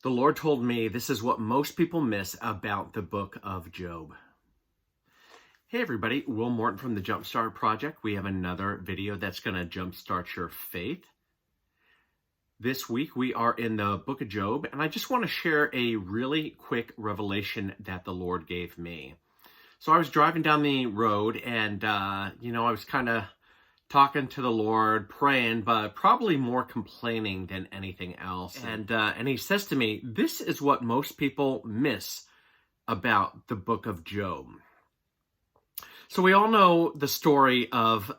The Lord told me this is what most people miss about the book of Job. Hey everybody, Will Morton from the Jumpstart Project. We have another video that's going to jumpstart your faith. This week we are in the book of Job, and I just want to share a really quick revelation that the Lord gave me. So I was driving down the road and, I was kind of talking to the Lord, praying, but probably more complaining than anything else. And he says to me, this is what most people miss about the book of Job. So we all know the story of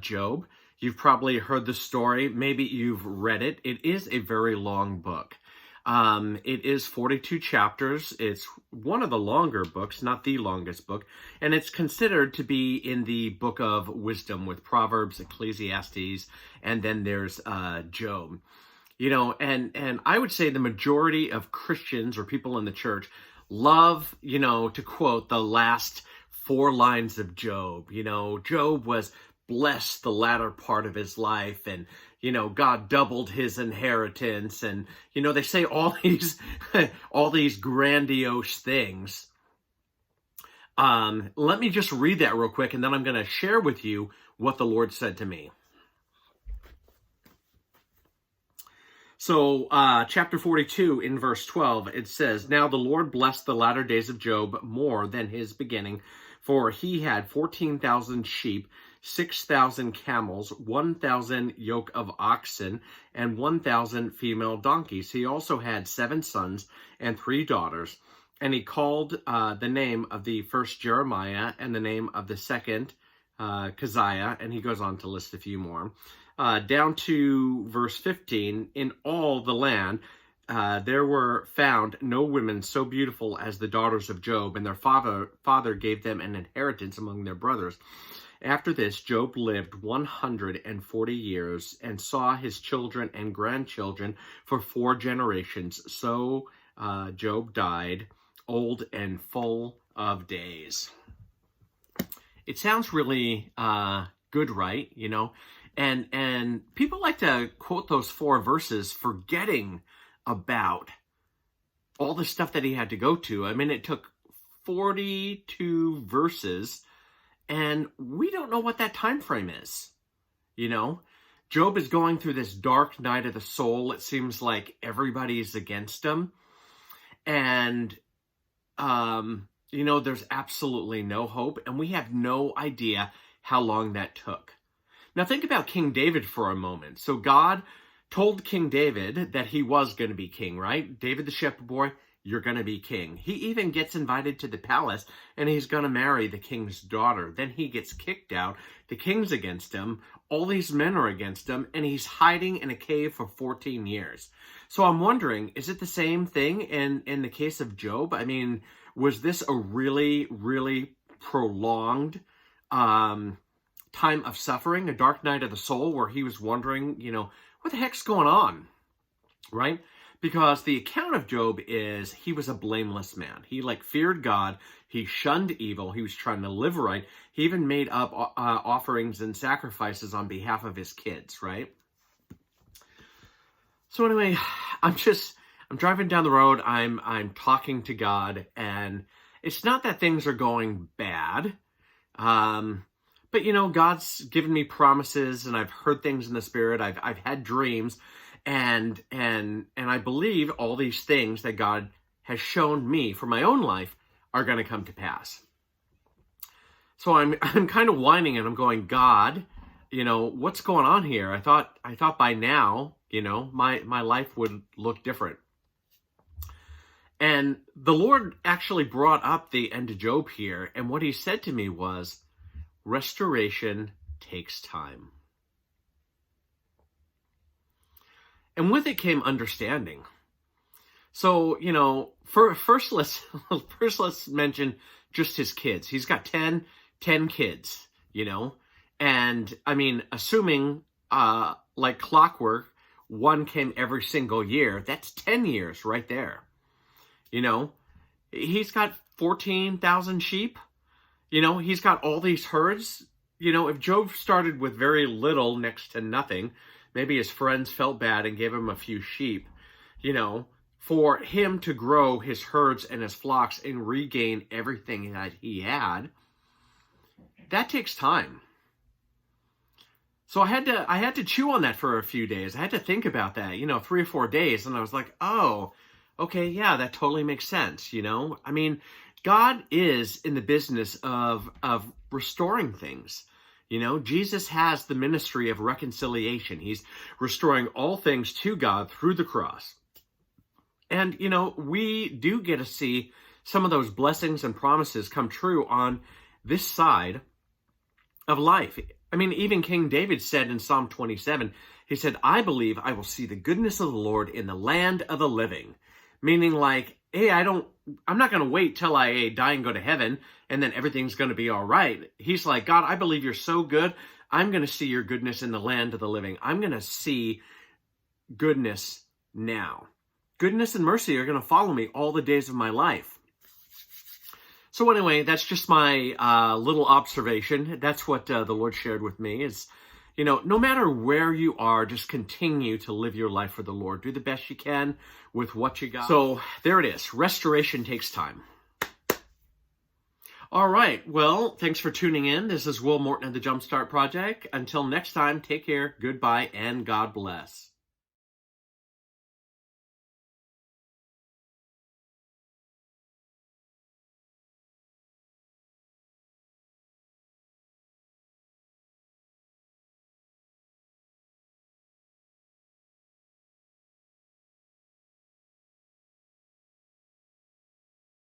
Job. You've probably heard the story. Maybe you've read it. It is a very long book. It is 42 chapters. It's one of the longer books, not the longest book. And it's considered to be in the book of wisdom with Proverbs, Ecclesiastes, and then there's Job. And I would say the majority of Christians or people in the church love, to quote the last 4 lines of Job. Job was blessed the latter part of his life, and God doubled his inheritance, and they say all these grandiose things. Let me just read that real quick, and then I'm going to share with you what the Lord said to me. So, chapter 42 in verse 12, it says, "Now the Lord blessed the latter days of Job more than his beginning, for he had 14,000 sheep, 6,000 camels, 1,000 yoke of oxen, and 1,000 female donkeys. He also had 7 sons and 3 daughters. And he called the name of the first Jeremiah, and the name of the second Keziah." And he goes on to list a few more. Down to verse 15, "In all the land there were found no women so beautiful as the daughters of Job, and their father gave them an inheritance among their brothers. After this, Job lived 140 years and saw his children and grandchildren for 4 generations. So Job died, old and full of days." It sounds really good, right? And people like to quote those 4 verses, forgetting about all the stuff that he had to go to. I mean, it took 42 verses, and we don't know what that time frame is. Job is going through this dark night of the soul. It seems like everybody's against him. And, there's absolutely no hope. And we have no idea how long that took. Now think about King David for a moment. So God told King David that he was going to be king, right? David the shepherd boy, you're going to be king. He even gets invited to the palace, and he's going to marry the king's daughter. Then he gets kicked out. The king's against him. All these men are against him, and he's hiding in a cave for 14 years. So I'm wondering, is it the same thing in the case of Job? I mean, was this a really, really prolonged time of suffering, a dark night of the soul, where he was wondering, what the heck's going on, right? Because the account of Job is he was a blameless man. He feared God. He shunned evil. He was trying to live right. He even made up offerings and sacrifices on behalf of his kids, right? So anyway, I'm driving down the road. I'm talking to God, and it's not that things are going bad. But God's given me promises, and I've heard things in the spirit. I've had dreams. And I believe all these things that God has shown me for my own life are going to come to pass. So I'm kind of whining, and I'm going, God, what's going on here? I thought by now, my life would look different. And the Lord actually brought up the end of Job here, and what he said to me was, restoration takes time. And with it came understanding. So, first let's mention just his kids. He's got 10 kids, and I mean, assuming like clockwork, one came every single year, that's 10 years right there. He's got 14,000 sheep. He's got all these herds. If Job started with very little, next to nothing, maybe his friends felt bad and gave him a few sheep. for him to grow his herds and his flocks and regain everything that he had, that takes time. So I had to chew on that for a few days. I had to think about that, 3 or 4 days. And I was like, oh, okay, yeah, that totally makes sense, I mean, God is in the business of restoring things. Jesus has the ministry of reconciliation. He's restoring all things to God through the cross. And, we do get to see some of those blessings and promises come true on this side of life. I mean, even King David said in Psalm 27, he said, I believe I will see the goodness of the Lord in the land of the living. Meaning like, hey, I'm not going to wait till I die and go to heaven and then everything's going to be all right. He's like, God, I believe you're so good. I'm going to see your goodness in the land of the living. I'm going to see goodness now. Goodness and mercy are going to follow me all the days of my life. So anyway, that's just my little observation. That's what the Lord shared with me is, no matter where you are, just continue to live your life for the Lord. Do the best you can with what you got. So there it is. Restoration takes time. All right. Well, thanks for tuning in. This is Will Morton of the Jumpstart Project. Until next time, take care, goodbye, and God bless.